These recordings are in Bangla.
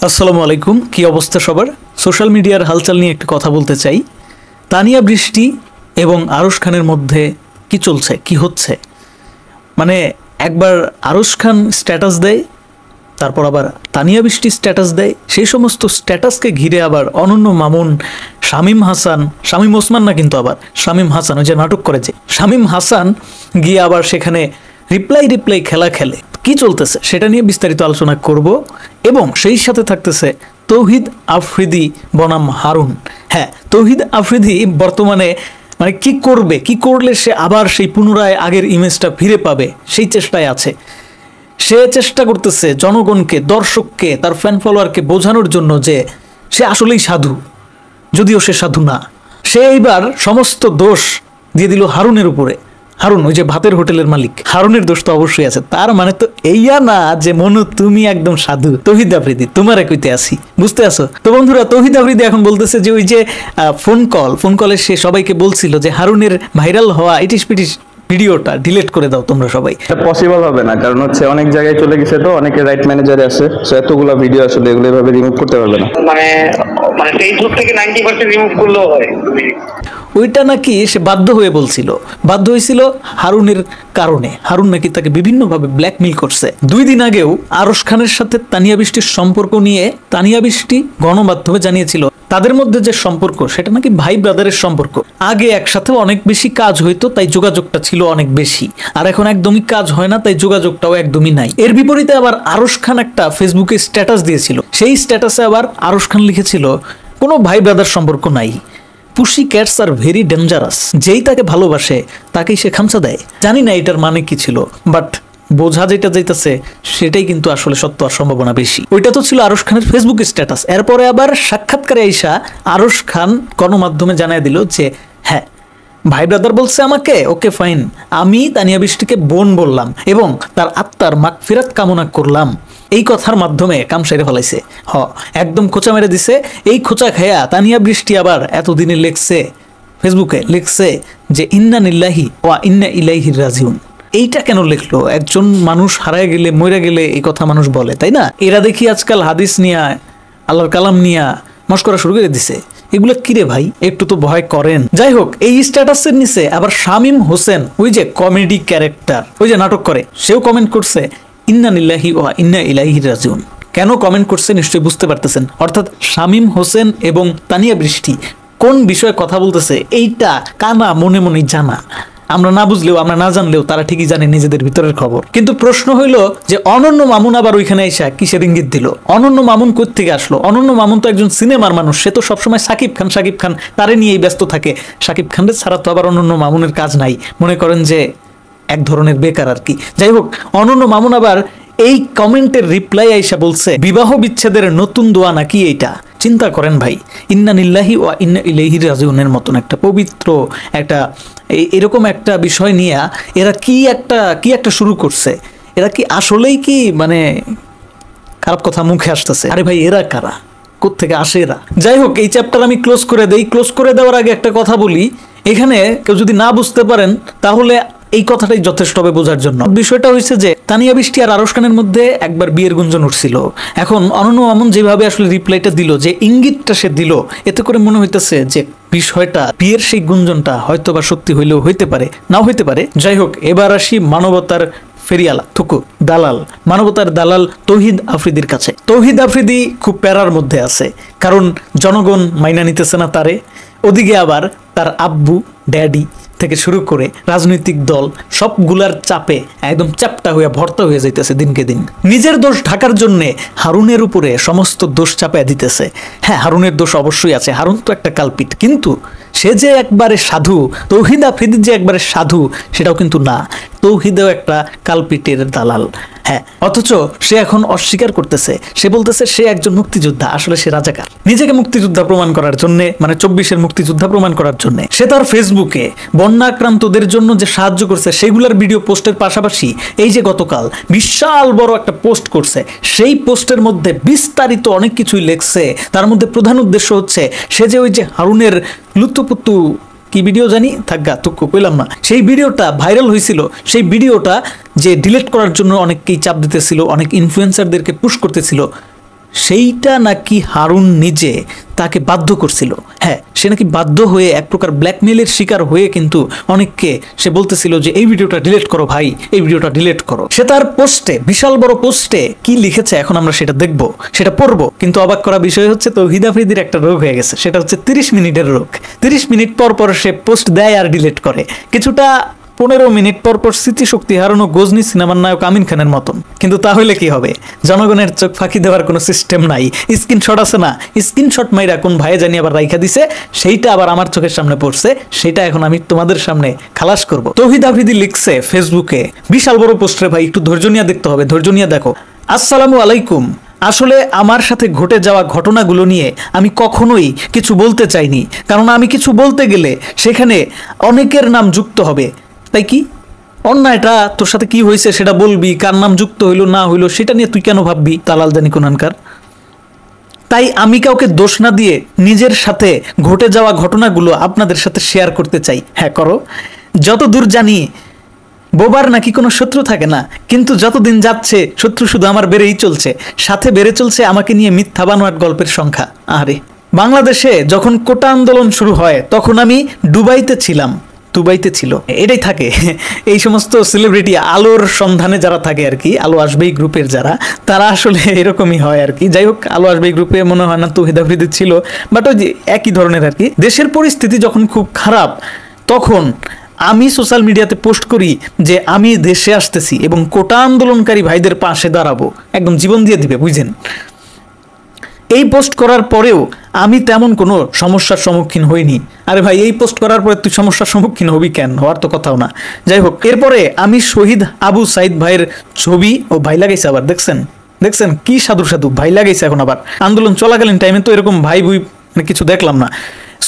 আসসালামু আলাইকুম, কি অবস্থা সবার? সোশ্যাল মিডিয়ার হালচাল নিয়ে একটু কথা বলতে চাই। তানিয়া বৃষ্টি এবং আরশ খানের মধ্যে কি চলছে, কি হচ্ছে? মানে একবার আরশ খান স্ট্যাটাস দেয়, তারপর আবার তানিয়া বৃষ্টি স্ট্যাটাস দেয়। সেই সমস্ত স্ট্যাটাসকে ঘিরে আবার অনন্য মামুন, শামীম হাসান, শামীম ওসমান না কিন্তু আবার শামীম হাসান, ওই যে নাটক করেছে শামীম হাসান, গিয়ে আবার সেখানে রিপ্লাই খেলা খেলে। কি চলতেছে সেটা নিয়ে বিস্তারিত আলোচনা করব এবং সেই সাথে থাকতেছে তৌহিদ আফ্রিদি বনাম হারুন। হ্যাঁ, তৌহিদ আফ্রিদি বর্তমানে মানে কি করবে, কি করলে সে আবার সেই পুনরায় আগের ইমেজটা ফিরে পাবে সেই চেষ্টায় আছে। সে চেষ্টা করতেছে জনগণকে, দর্শককে, তার ফ্যান ফলোয়ারকে বোঝানোর জন্য যে সে আসলেই সাধু, যদিও সে সাধু না। সে এইবার সমস্ত দোষ দিয়ে দিল হারুনের উপরে। হারুন ওই যে ভাতের হোটেলের মালিক, হারুনের দোষ তো অবশ্যই আছে। তার মানে তো এইয়া না যে মনু তুমি একদম সাধু, তৌহিদ আফ্রিদি তোমার কইতে আসি, বুঝতে আসো তো বন্ধুরা? তৌহিদ আফ্রিদি এখন বলতেছে যে ওই যে ফোন কলে সে সবাইকে বলছিল যে হারুনের ভাইরাল হওয়া ইটিস পিটিস ভিডিওটা ডিলিট করে দাও তোমরা সবাই। এটা পসিবল হবে না, কারণ হচ্ছে অনেক জায়গায় চলে গেছে, তো অনেকে রাইট ম্যানেজারে আছে, সো এতগুলো ভিডিও আসলে এগুলো এভাবে রিমুভ করতে পারবে না। মানে ফেসবুক থেকে 90% রিমুভ করলেও হয়। ওইটা নাকি সে বাধ্য হয়ে বলছিল, বাধ্য হয়েছিল হারুনের কারণে। হারুন নাকি তাকে বিভিন্নভাবে ব্ল্যাকমেইল করছে। 2 দিন আগেও আরশ খানের সাথে তানিয়া বৃষ্টির সম্পর্ক নিয়ে তানিয়া বৃষ্টি গণমাধ্যমে জানিয়েছিল তাদের মধ্যে যে সম্পর্ক সেটা নাকি ভাই ব্রাদারের সম্পর্ক। আগে একসাথে অনেক বেশি কাজ হইতো, তাই যোগাযোগটা ছিল অনেক বেশি, আর এখন একদমই কাজ হয় না, তাই যোগাযোগটাও একদমই নাই। এর বিপরীতে আবার আরশ খান একটা ফেসবুকে স্ট্যাটাস দিয়েছিল। সেই স্ট্যাটাসে আবার আরশ খান লিখেছিল কোনো ভাই ব্রাদার সম্পর্ক নাই, পুশি ক্যাটস আর ভেরি ডেঞ্জারাস, যেই তাকে ভালোবাসে তাকেই সে খামচা দেয়। জানি না এটার মানে কি ছিল, বাট বোঝা যেটা যাইতেছে সেটাই কিন্তু আসলে সত্য আর সম্ভাবনা বেশি। ওইটা তো ছিল আরশ খানের ফেসবুক স্ট্যাটাস। এরপরে আবার সাক্ষাৎকারে আইসা আরশ খান গণমাধ্যমে জানায় দিল যে হ্যাঁ, ভাই ব্রাদার বলছে আমাকে, ওকে ফাইন, আমি তানিয়া বৃষ্টিকে বোন বললাম এবং তার আত্মার মাগফিরাত কামনা করলাম। এই কথার মাধ্যমে কাম সেরে ফেলাইছে। একদম খোঁচা মেরে দিছে। এই খোঁচা খায়া তানিয়া বৃষ্টি আবার এতদিনে লিখছে, ফেসবুকে লিখছে যে ইন্না নিল্লাহি ওয়া ইন্না ইলাইহি রাজিউন। এইটা কেন লিখলো? একজন মানুষ হারায় গেলে, মরে গেলে এই কথা মানুষ বলে, তাই না? এরা দেখি আজকাল হাদিস নিয়া, আল্লাহর কালাম নিয়া মস্করা শুরু করে দিছে। এগুলো কিরে ভাই, একটু তো ভয় করেন। যাই হোক, এই স্ট্যাটাসের নিচে আবার শামীম হোসেন, ওই যে কমেডি ক্যারেক্টার, ওই যে নাটক করে, সেও কমেন্ট করছে ইন্না নিল্লাহি ওয়া ইন্না ইলাইহি রাজিউন। কেন কমেন্ট করছে নিশ্চয়ই বুঝতে পারতেছেন। অর্থাৎ শামীম হোসেন এবং তানিয়া বৃষ্টি কোন বিষয়ে কথা বলতেছে এইটা কানা মনে মনে জানা। আমরা না বুঝলেও, আমরা না জানলেও তারা ঠিকই জানে নিজেদের ভিতরের খবর। কিন্তু প্রশ্ন হইল যে অনন্য মামুন আবার ওইখানে এসে কিসের ইঙ্গিত দিল? অনন্য মামুন কোত্থেকে আসলো? অনন্য মামুন তো একজন সিনেমার মানুষ, সে তো সবসময় সাকিব খান তারে নিয়েই ব্যস্ত থাকে। সাকিব খানের ছাড়া তো আবার অনন্য মামুনের কাজ নাই। মনে করেন যে এক ধরনের বেকার আর কি। যাই হোক, অনন্য মামুন আবার এই কমেন্টের রিপ্লাই আইসা বলছে বিবাহ বিচ্ছেদের নতুন দোয়া নাকি এইটা। চিন্তা করেন ভাই, ইন্না নিল্লাহি ওয়া ইন্না ইলাইহি রাজিউনের মতন একটা পবিত্র একটা এরকম একটা বিষয় নিয়ে এরা কি একটা শুরু করছে। এরা কি আসলেই কি মানে খারাপ কথা মুখে আসতেছে? আরে ভাই, এরা কারা, কোত্থেকে আসে এরা? যাই হোক, এই চ্যাপ্টার আমি ক্লোজ করে দেই। ক্লোজ করে দেওয়ার আগে একটা কথা বলি, এখানে কেউ যদি না বুঝতে পারেন তাহলে এই কথাটাই যথেষ্ট হবে বোঝার জন্য। বিষয়টা হয়েছে যে তানিয়া বৃষ্টি আর আরশ খানের মধ্যে একবার বিয়ের গুঞ্জন উঠছিল। এখন অনন্য মামুন যেভাবে আসলে রিপ্লাইটা দিল, যে ইঙ্গিতটা সে দিল, এতে করে মনে হইতেছে যে বিষয়টা, বিয়ের সেই গুঞ্জনটা হয়তো বা সত্যি হইলেও হইতে পারে, নাও হইতে পারে। যাই হোক, এবার আসি মানবতার ফেরিয়ালা দালাল, মানবতার দালাল তৌহিদ আফ্রিদির কাছে। তৌহিদ আফ্রিদি খুব প্যারার মধ্যে আছে, কারণ জনগণ মাইনা নিতেছে না তারে। ওদিকে আবার তার আব্বু, ড্যাডি থেকে শুরু করে রাজনৈতিক দল সবগুলার চাপে একদম চ্যাপ্টা হয়ে ভর্তা হয়ে যাইতেছে দিনকে দিন। নিজের দোষ ঢাকার জন্যে হারুনের উপরে সমস্ত দোষ চাপায় দিতেছে। হ্যাঁ, হারুনের দোষ অবশ্যই আছে, হারুন তো একটা কালপিট, কিন্তু সে যে একবারে সাধু, তৌহিদ আফ্রিদি যে একবারে সাধু সেটাও কিন্তু না। তৌহিদও একটা কালপিটের দালাল। হ্যাঁ, অথচ সে এখন অস্বীকার করতেছে। সে বলতেছে সে একজন মুক্তিযোদ্ধা, আসলে সে রাজাকার। নিজেকে মুক্তিযোদ্ধা প্রমাণ করার জন্য, মানে 24-এর মুক্তিযোদ্ধা প্রমাণ করার জন্য সে তার ফেসবুকে বন্যা আক্রান্তদের জন্য যে সাহায্য করছে সেগুলার ভিডিও পোস্টের পাশাপাশি এই যে গতকাল বিশাল বড় একটা পোস্ট করছে, সেই পোস্টের মধ্যে বিস্তারিত অনেক কিছুই লেখছে। তার মধ্যে প্রধান উদ্দেশ্য হচ্ছে সে যে ওই যে হারুনের লুতুপুতু কি ভিডিও জানি থাকগা তুক্কু কইলাম না, সেই ভিডিওটা ভাইরাল হয়েছিল। সেই ভিডিওটা যে ডিলিট করার জন্য অনেককেই চাপ দিতেছিল, অনেক ইনফ্লুয়েন্সারদেরকে পুশ করতেছিল, সেইটা নাকি হারুন নিজে তাকে বাধ্য করছিল। হ্যাঁ, সে নাকি বাধ্য হয়ে এক প্রকার ব্ল্যাকমেলের শিকার হয়ে কিন্তু অনেককে সে বলতেছিল যে এই ভিডিওটা ডিলিট করো ভাই, এই ভিডিওটা ডিলিট করো। সে তার পোস্টে, বিশাল বড় পোস্টে কি লিখেছে এখন আমরা সেটা দেখব, সেটা পড়বো। কিন্তু অবাক করা বিষয় হচ্ছে তৌহিদ আফ্রিদির একটা রোগ হয়ে গেছে, সেটা হচ্ছে 30 মিনিটের রোগ। 30 মিনিট পর পর সে পোস্ট দেয় আর ডিলিট করে। কিছুটা 15 মিনিট পর পর স্মৃতিশক্তি হারানো গজনি সিনেমার নায়ক আমিন খানের মতন। কিন্তু তাহলে কি হবে? জনগণের চোখ ফাঁকি দেওয়ার কোনো সিস্টেম নাই। স্ক্রিনশট আছে না, স্ক্রিনশট মাইরা কোন ভাইয়ে জানি আবার রাইখা দিছে, সেইটা আবার আমার চোখের সামনে পড়ছে, সেটা এখন আমি তোমাদের সামনে খালাস করব। তৌহিদ আফ্রিদি লিখছে ফেসবুকে, বিশাল বড় পোস্টে ভাই, একটু ধৈর্য নিয়ে দেখতে হবে, ধৈর্য নিয়ে দেখো। আসসালামু আলাইকুম, আসলে আমার সাথে ঘটে যাওয়া ঘটনাগুলো নিয়ে আমি কখনোই কিছু বলতে চাইনি, কারণ আমি কিছু বলতে গেলে সেখানে অনেকের নাম যুক্ত হবে। তাই কি অন্যায়টা তোর সাথে কি হয়েছে সেটা বলবি, কার নাম যুক্ত হইলো না হইলো সেটা নিয়ে তুই কেন ভাববি? দালাল জানি কোনানকার। তাই আমি কাউকে দোষ না দিয়ে নিজের সাথে ঘটে যাওয়া ঘটনাগুলো আপনাদের সাথে শেয়ার করতে চাই। হ্যাঁ করো। যতদূর জানি বোবার নাকি কোনো শত্রু থাকে না, কিন্তু যতদিন যাচ্ছে শত্রু শুধু আমার বেড়েই চলছে, সাথে বেড়ে চলছে আমাকে নিয়ে মিথ্যা বানোয়ার গল্পের সংখ্যা। আরে বাংলাদেশে যখন কোটা আন্দোলন শুরু হয় তখন আমি দুবাইতে ছিল, এটাই থাকে এই সমস্ত সেলিব্রিটি আলোর সন্ধানে যারা থাকে আর কি, আলো আসবেই গ্রুপের যারা, তারা আসলে এরকমই হয় আর কি। যাই হোক, আলো আসবেই গ্রুপে মনে হয় না তৌহিদ আফ্রিদি ছিল, বাট ওই যে একই ধরনের আর কি। দেশের পরিস্থিতি যখন খুব খারাপ তখন আমি সোশ্যাল মিডিয়াতে পোস্ট করি যে আমি দেশে আসতেছি এবং কোটা আন্দোলনকারী ভাইদের পাশে দাঁড়াবো, একদম জীবন দিয়ে দিবে, বুঝছেন। এই পোস্ট করার পরেও আমি তেমন কোনো সমস্যার সম্মুখীন হইনি। আরে ভাই, এই পোস্ট করার পরে তুই সমস্যার সম্মুখীন হবি কেন? হওয়ার তো কথাও না। যাই হোক, এরপরে আমি শহীদ আবু সাইদ ভাইয়ের ছবি ও ভাই লাগাইছে আবার, দেখছেন কি সাধু সাধু ভাই লাগাইছে এখন আবার। আন্দোলন চলাকালীন টাইমে তো এরকম ভাই বুই কিছু দেখলাম না।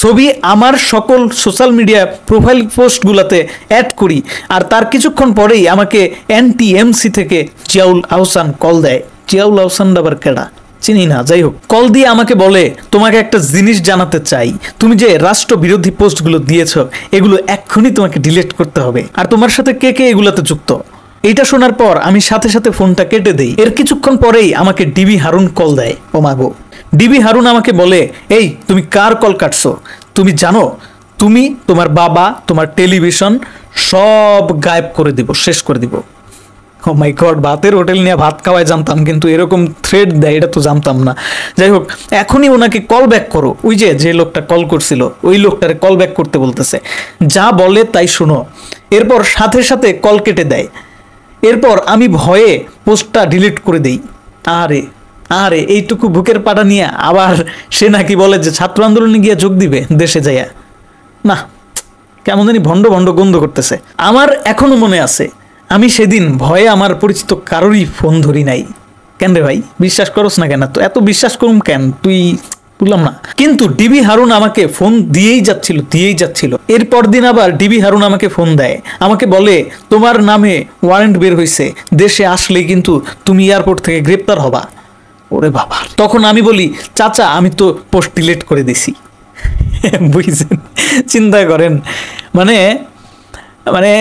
ছবি আমার সকল সোশ্যাল মিডিয়া প্রোফাইল পোস্টগুলোতে অ্যাড করি, আর তার কিছুক্ষণ পরেই আমাকে NTMC থেকে জিয়াউল আহসান কল দেয়। জিয়াউল আহসান আবার কেডা চিনি না। যাই হোক, কল দিয়ে আমাকে বলে তোমাকে একটা জিনিস জানাতে চাই, তুমি যে রাষ্ট্র বিরোধী পোস্টগুলো দিয়েছো এগুলো এক্ষুনি তোমাকে ডিলিট করতে হবে, আর তোমার সাথে কে কে এগুলোতে যুক্ত। এইটা শোনার পর আমি সাথে সাথে ফোনটা কেটে দেই। এর কিছুক্ষণ পরেই আমাকে ডিবি হারুন কল দেয়। ও মাগো, ডিবি হারুন আমাকে বলে, এই তুমি কার কল কাটছো? তুমি জানো তুমি, তোমার বাবা, তোমার টেলিভিশন সব গায়েব করে দিব, শেষ করে দিব। ও মাই গড, ভাতের হোটেল নিয়ে ভাত খাওয়ায় জানতাম, কিন্তু এরকম থ্রেড দেয় এটা তো জানতাম না। যাই হোক, এখনই ওনাকে কল ব্যাক করো। ওই যে লোকটা কল করছিল ওই লোকটারে কল ব্যাক করতে বলতেছে, যা বলে তাই শোনো। এরপর সাথে সাথে কল কেটে দেয়। এরপর আমি ভয়ে পোস্টটা ডিলিট করে দেই। আরে এইটুকু বুকের পাটা নিয়ে আবার সে নাকি বলে যে ছাত্র আন্দোলনে গিয়ে যোগ দিবে দেশে যাইয়া। না, কেমন জানি ভণ্ড ভণ্ড গন্ধ করতেছে। আমার এখনো মনে আছে আমি সেদিন ভয়ে আমার পরিচিত কারোরই ফোন ধরি নাই। কেন রে ভাই, বিশ্বাস করস না কেন? তো এত বিশ্বাস করুম কেন তুই, বুঝলাম না। কিন্তু ডিবি হারুন আমাকে ফোন দিয়েই যাচ্ছিল। এরপর দিন আবার ডিবি হারুন আমাকে ফোন দেয়, আমাকে বলে তোমার নামে ওয়ারেন্ট বের হয়েছে, দেশে আসলে কিন্তু তুমি এয়ারপোর্ট থেকে গ্রেপ্তার হবা। ওরে বাবা! তখন আমি বলি, চাচা আমি তো পোস্ট ডিলিট করে দিছি। বুঝছেন, চিন্তা করেন, মানে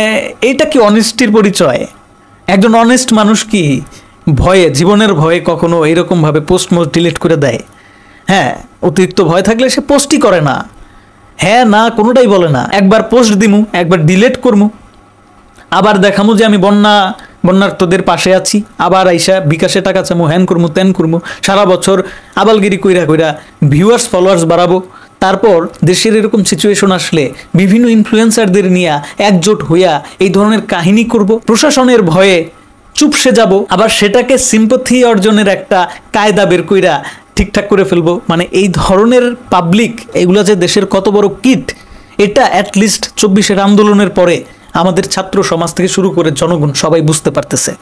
এইটা কি অনেস্টির পরিচয়? একজন অনেস্ট মানুষ কি ভয়ে, জীবনের ভয়ে কখনো এরকম ভাবে পোস্ট ডিলিট করে দেয়? হ্যাঁ, অতিরিক্ত ভয় থাকলে সে পোস্টই করে না, হ্যাঁ না কোনোটাই বলে না। একবার পোস্ট দিমু, একবার ডিলিট করমু, আবার দেখামু যে আমি বন্যার্থদের পাশে আছি, আবার আইসা বিকাশে টাকা চামু, হ্যান করমু ত্যান করমু, সারা বছর আবালগিরি কইরা ভিউয়ার্স ফলোয়ার্স বাড়াবো। তারপর দেশের এরকম সিচুয়েশন আসলে বিভিন্ন ইনফ্লুয়েন্সারদের নিয়ে একজোট হইয়া এই ধরনের কাহিনী করব, প্রশাসনের ভয়ে চুপসে যাব, আবার সেটাকে সিম্পথি অর্জনের একটা কায়দা বের কইরা ঠিকঠাক করে ফেলবো। মানে এই ধরনের পাবলিক, এগুলো যে দেশের কত বড় কিট, এটা অ্যাটলিস্ট 24-এর আন্দোলনের পরে আমাদের ছাত্র সমাজ থেকে শুরু করে জনগণ সবাই বুঝতে পারতেছে।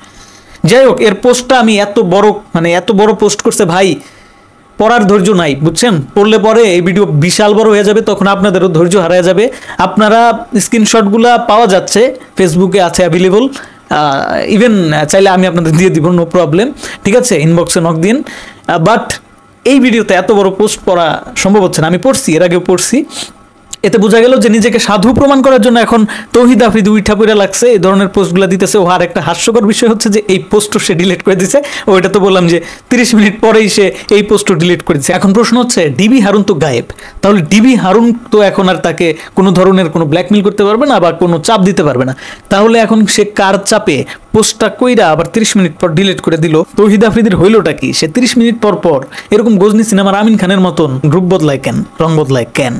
যাই হোক, এর পোস্টটা আমি এত বড় পোস্ট করছে ভাই, পড়ার ধৈর্য নাই, বুঝছেন। পড়লে পরে এই ভিডিও বিশাল বড় হয়ে যাবে, তখন আপনাদেরও ধৈর্য হারিয়ে যাবে। আপনারা স্ক্রিনশটগুলো পাওয়া যাচ্ছে, ফেসবুকে আছে অ্যাভেলেবল, ইভেন চাইলে আমি আপনাদের দিয়ে দিব, নো প্রবলেম, ঠিক আছে, ইনবক্সে নক দিন। বাট এই ভিডিওতে এত বড় পোস্ট পড়া সম্ভব হচ্ছে না। আমি পড়ছি, এর আগেও পড়ছি, এতে বোঝা গেল যে নিজেকে সাধু প্রমাণ করার জন্য এখন তৌহিদ আফ্রিদি উইঠা পইরা লাগছে, এই ধরনের পোস্টগুলো দিতেছে। ও আর একটা হাস্যকর বিষয় হচ্ছে যে এই পোস্টও সে ডিলিট করে দিছে। ওইটা তো বললাম যে 30 মিনিট পরেই সে এই পোস্টও ডিলিট করে দিছে। এখন প্রশ্ন হচ্ছে ডিবি হারুন তো গায়েব, তাহলে ডিবি হারুন তো এখন আর তাকে কোনো ধরনের কোনো ব্ল্যাকমেল করতে পারবে না বা কোনো চাপ দিতে পারবে না। তাহলে এখন সে কার চাপে পোস্টটা কইরা আবার 30 মিনিট পর ডিলিট করে দিল? তৌহিদ আফ্রিদির হইলটা কি? সে 30 মিনিট পর পর এরকম গজনী সিনেমার আমিন খানের মতন রূপ বদলায় কেন, রং বদলায় কেন?